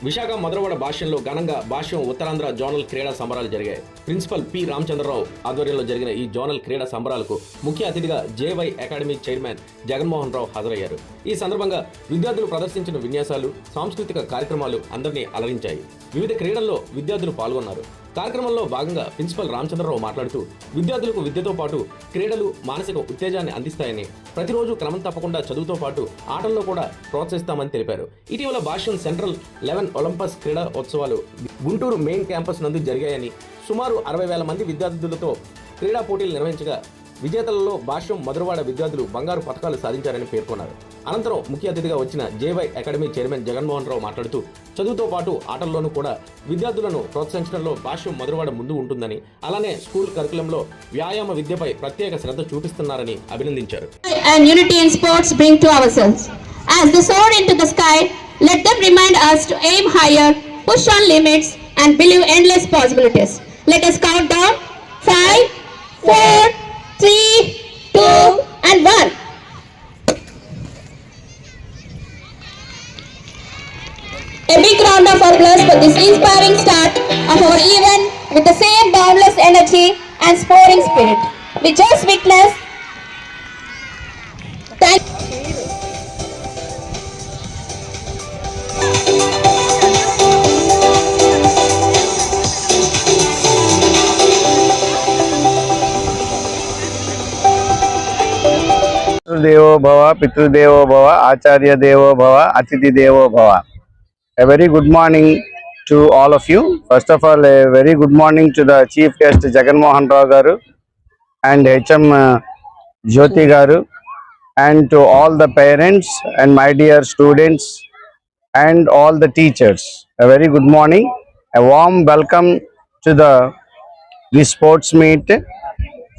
విశాఖ మధురవాడ భాష్యంలో ఘనంగా భాష్యం ఉత్తరాంధ్ర జోనల్ క్రీడా సంబరాలు జరిగాయి. ప్రిన్సిపల్ పి రామచంద్రరావు ఆధ్వర్యంలో జరిగిన ఈ జోనల్ క్రీడా సంబరాలకు ముఖ్య అతిథిగా JY academy chairman Jaganmohan Rao హాజరయ్యారు. ఈ సందర్భంగా విద్యార్థులు ప్రదర్శించిన విన్యాసాలు, సాంస్కృతిక కార్యక్రమాలు అందరినీ అలరించాయి. వివిధ క్రీడల్లో విద్యార్థులు పాల్గొన్నారు. కార్యక్రమంలో భాగంగా ప్రిన్సిపల్ రామచంద్రరావు మాట్లాడుతూ విద్యార్థులకు విద్యతో పాటు క్రీడలు మానసిక ఉత్తేజాన్ని అందిస్తాయని, ప్రతిరోజు క్రమం తప్పకుండా చదువుతో పాటు ఆటల్లో కూడా ప్రోత్సహిస్తామని తెలిపారు. ఇటీవల భాష్యం సెంట్రల్ 11 ఒలింపస్ క్రీడా ఉత్సవాలు గుంటూరు మెయిన్ క్యాంపస్ నందు జరిగాయని, సుమారు 60,000 మంది విద్యార్థులతో క్రీడా పోటీలు నిర్వహించగా విజేతలలో భాష్యం మధురవాడ విద్యార్థులు బంగారు పథకాలు సాధించారని పేర్కొన్నారు. అనంతరం ముఖ్య అతిథిగా వచ్చిన JY academy chairman Jaganmohan Rao మాట్లాడుతూ చదువుతో పాటు ఆటల్లోనూ కూడా విద్యార్థులను ప్రోత్సహించడంలో భాష్యం మధురవాడ ముందు ఉంటుందని, అలానే స్కూల్ కరికులంలో వ్యాయామ విద్యపై ప్రత్యేక శ్రద్ధ చూపిస్తున్నారని అభినందించారు. And unity in sports bring to ourselves. As they soar into the sky, let them remind us to aim higher, push on limits, and believe endless possibilities. Let us count down 5, 4, 3, 2, and 1. A big round of applause for this inspiring start of our event with the same boundless energy and sporting spirit. We just witnessed. Thank देवो भव, पितृदेवो भव, आचार्य देवो भव, अतिथि देवो भव. A very good morning to all of you. First of all, a very good morning to the chief guest Jaganmohan Rao garu and HM Jyoti garu, and to all the parents and my dear students and all the teachers. A very good morning. A warm welcome to this sports meet.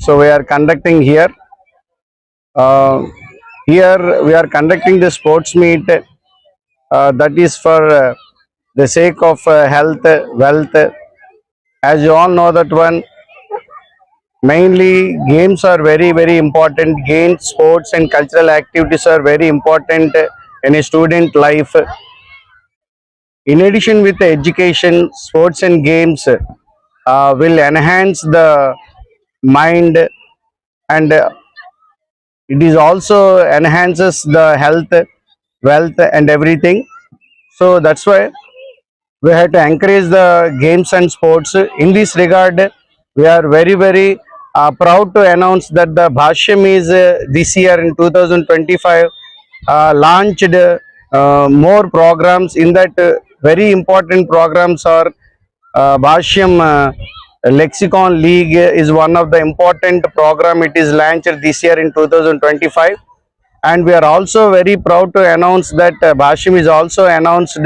So we are conducting here. Here we are conducting the sports meet that is for the sake of health, wealth. As you all know that one, mainly games are very, very important. Games, sports and cultural activities are very important in a student life. In addition with the education, sports and games will enhance the mind, and it is also enhances the health, wealth and everything. So that's why we have to encourage the games and sports. In this regard, we are very, very proud to announce that the Bhashyam is this year in 2025 launched more programs. In that very important programs are Bhashyam Lexicon League is one of the important program. It is launched this year in 2025, and we are also very proud to announce that Bhashyam is also announced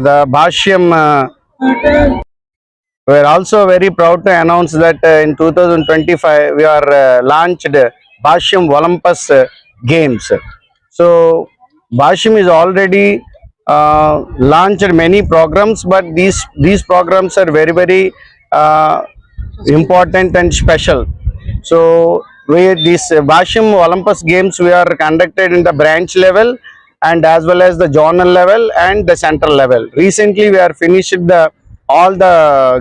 the Bhashyam. We are also very proud to announce that in 2025 we are launched Bhashyam Olympus Games. So Bhashyam is already launched many programs, but these programs are very, very important and special. So this Bhashyam Olympus Games we are conducted in the branch level and as well as the zonal level and the central level. Recently we are finished all the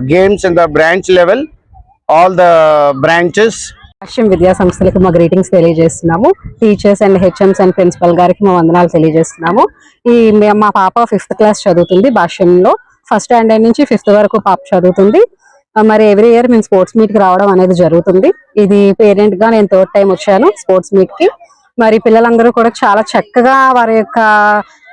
games in the branch level, all the branches. భాష్యం విద్యా సంస్థలకు మా greetings తెలియజేస్తున్నాము. Teachers and HMs and principal గారికి మా వందనాలు తెలియజేస్తున్నాము. మా పాప 5th క్లాస్ చదువుతుంది. భాష్యంలో 1st స్టాండర్డ్ నుంచి 5th వరకు పాప చదువుతుంది. మరి ఎవ్రీ ఇయర్ మేము స్పోర్ట్స్ మీట్ కి రావడం అనేది జరుగుతుంది. ఇది పేరెంట్ గా నేను 3rd టైం వచ్చాను స్పోర్ట్స్ మీట్ కి. మరి పిల్లలందరూ కూడా చాలా చక్కగా వారి యొక్క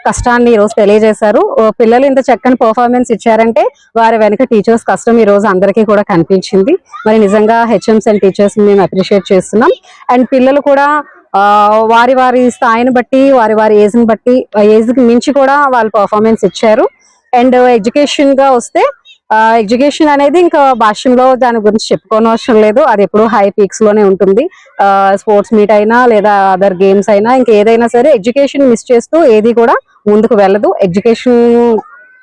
కష్టాన్ని ఈ రోజు తెలియజేశారు. పిల్లలు ఇంత చక్కని పర్ఫార్మెన్స్ ఇచ్చారంటే వారి వెనక టీచర్స్ కష్టం ఈ రోజు అందరికీ కూడా కనిపించింది. మరి నిజంగా హెచ్ఎంస్ అండ్ టీచర్స్ మేము అప్రిషియేట్ చేస్తున్నాం. అండ్ పిల్లలు కూడా వారి వారి స్థాయిని బట్టి, వారి వారి ఏజ్ ని బట్టి, ఏజ్ కి మించి కూడా వాళ్ళు పర్ఫార్మెన్స్ ఇచ్చారు. అండ్ ఎడ్యుకేషన్ గా వస్తే ఎడ్యుకేషన్ అనేది ఇంకా భాష్యంలో దాని గురించి చెప్పుకోనవసరం లేదు. అది ఎప్పుడు హై పీక్స్ లోనే ఉంటుంది. స్పోర్ట్స్ మీట్ అయినా లేదా అదర్ గేమ్స్ అయినా ఇంకేదైనా సరే ఎడ్యుకేషన్ మిస్ చేస్తూ ఏది కూడా ముందుకు వెళ్ళదు. ఎడ్యుకేషన్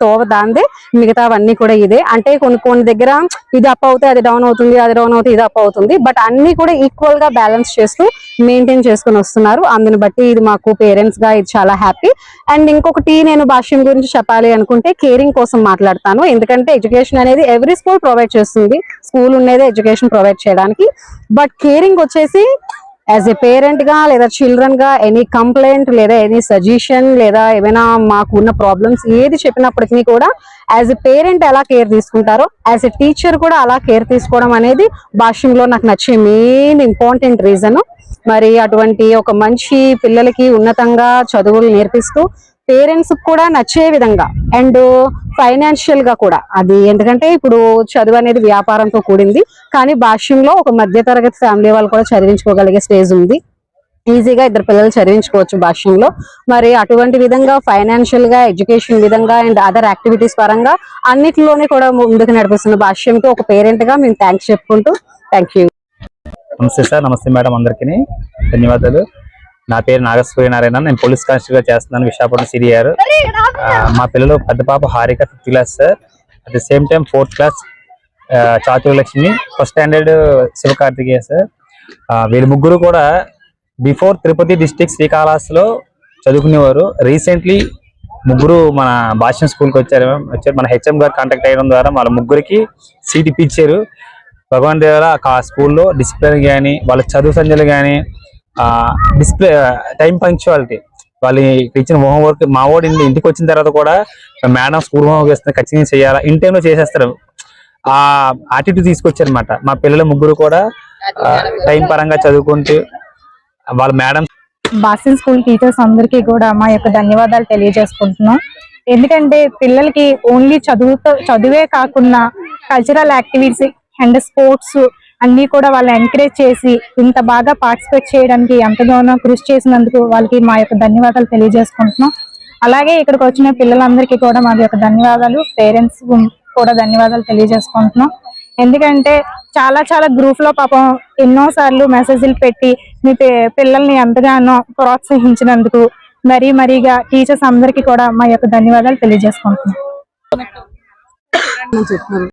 తోవ దాందే, మిగతావన్నీ కూడా ఇదే. అంటే కొన్ని దగ్గర ఇది అప్ అవుతే అది డౌన్ అవుతుంది, అది డౌన్ అవుతే ఇది అప్ అవుతుంది. బట్ అన్ని కూడా ఈక్వల్ గా బ్యాలెన్స్ చేస్తూ మెయింటైన్ చేసుకుని వస్తున్నారు. అందుని బట్టి ఇది మాకు పేరెంట్స్ గా ఇది చాలా హ్యాపీ. అండ్ ఇంకొకటి నేను భాష్యం గురించి చెప్పాలి అనుకుంటే కేరింగ్ కోసం మాట్లాడతాను. ఎందుకంటే ఎడ్యుకేషన్ అనేది ఎవ్రీ స్కూల్ ప్రొవైడ్ చేస్తుంది. స్కూల్ ఉండేదే ఎడ్యుకేషన్ ప్రొవైడ్ చేయడానికి. బట్ కేరింగ్ వచ్చేసి యాజ్ ఏ పేరెంట్ గా లేదా చిల్డ్రన్ గా ఎనీ కంప్లైంట్ లేదా ఎనీ సజెషన్ లేదా ఏమైనా మాకు ఉన్న ప్రాబ్లమ్స్ ఏది చెప్పినప్పటికీ కూడా యాజ్ ఎ పేరెంట్ ఎలా కేర్ తీసుకుంటారో యాజ్ ఎ టీచర్ కూడా అలా కేర్ తీసుకోవడం అనేది భాష్యంలో నాకు నచ్చే మెయిన్ ఇంపార్టెంట్ రీజన్. మరి అటువంటి ఒక మంచి పిల్లలకి ఉన్నతంగా చదువులు నేర్పిస్తూ పేరెంట్స్ కూడా నచ్చే విధంగా అండ్ ఫైనాన్షియల్ గా కూడా, అది ఎందుకంటే ఇప్పుడు చదువు అనేది వ్యాపారంతో కూడింది. కానీ భాష్యంలో ఒక మధ్యతరగతి ఫ్యామిలీ వాళ్ళు కూడా చదివించుకోగలిగే స్టేజ్ ఉంది. ఈజీగా 2 పిల్లలు చదివించుకోవచ్చు భాష్యంలో. మరి అటువంటి విధంగా ఫైనాన్షియల్ గా, ఎడ్యుకేషన్ విధంగా అండ్ అదర్ యాక్టివిటీస్ పరంగా అన్నిటిలోనే కూడా ముందుకు నడిపిస్తున్న భాష్యంతో ఒక పేరెంట్ గా మేము థ్యాంక్స్ చెప్పుకుంటూ థ్యాంక్ యూ. నమస్తే సార్. నమస్తే మేడం, అందరికీ ధన్యవాదాలు. నా పేరు నాగసూర్యనారాయణ. నేను పోలీస్ కానిస్టేబుల్ గా చేస్తున్నాను విశాఖపట్నం సిడిఆర్. మా పిల్లలు పెద్ద పాప Harika 5th class sir. At the same time 4th class Chaturlakshmi, first standard Sivakarthikeya sir. వీళ్ళు ముగ్గురు కూడా బిఫోర్ తిరుపతి డిస్ట్రిక్ట్ శ్రీకాళహస్తిలో చదువుకునేవారు. రీసెంట్లీ ముగ్గురు మన భాష్యం స్కూల్కి వచ్చారు. మన హెచ్ఎం గారు కాంటాక్ట్ అయ్యడం ద్వారా వాళ్ళ ముగ్గురికి సీట్ ఇప్పించారు. భగవాన్ దేవర ఆ స్కూల్లో డిసిప్లిన్ కానీ, వాళ్ళ చదువు సంధ్యలు కానీ, డిస్ప్లే టైం పంక్చువాలిటీ, వాళ్ళు ఇచ్చిన హోంవర్క్ మా వాడు ఇంటికి వచ్చిన తర్వాత కూడా మేడం స్కూల్ హోంవర్క్ వేస్తున్నారు, ఖచ్చితంగా చేయాలా, ఇన్ టైంలో చేసేస్తారు. ఆ యాటిట్యూడ్ తీసుకొచ్చారు అనమాట. మా పిల్లలు ముగ్గురు కూడా టైం పరంగా చదువుకుంటూ వాళ్ళ మేడం. భాష్యం స్కూల్ టీచర్స్ అందరికీ కూడా మా యొక్క ధన్యవాదాలు తెలియజేసుకుంటున్నాం. ఎందుకంటే పిల్లలకి ఓన్లీ చదువే కాకుండా కల్చరల్ యాక్టివిటీస్ అండ్ స్పోర్ట్స్ అన్ని కూడా వాళ్ళు ఎంకరేజ్ చేసి ఇంత బాగా పార్టిసిపేట్ చేయడానికి ఎంతగానో కృషి చేసినందుకు వాళ్ళకి మా యొక్క ధన్యవాదాలు తెలియజేసుకుంటున్నాం. అలాగే ఇక్కడికి వచ్చిన పిల్లలందరికీ కూడా మా యొక్క ధన్యవాదాలు, పేరెంట్స్ కూడా ధన్యవాదాలు తెలియజేసుకుంటున్నాం. ఎందుకంటే చాలా గ్రూప్ లో పాపం ఎన్నో సార్లు మెసేజ్లు పెట్టి మీ పిల్లల్ని ఎంతగానో ప్రోత్సహించినందుకు మరీగా టీచర్స్ అందరికీ కూడా మా యొక్క ధన్యవాదాలు తెలియజేసుకుంటున్నాం.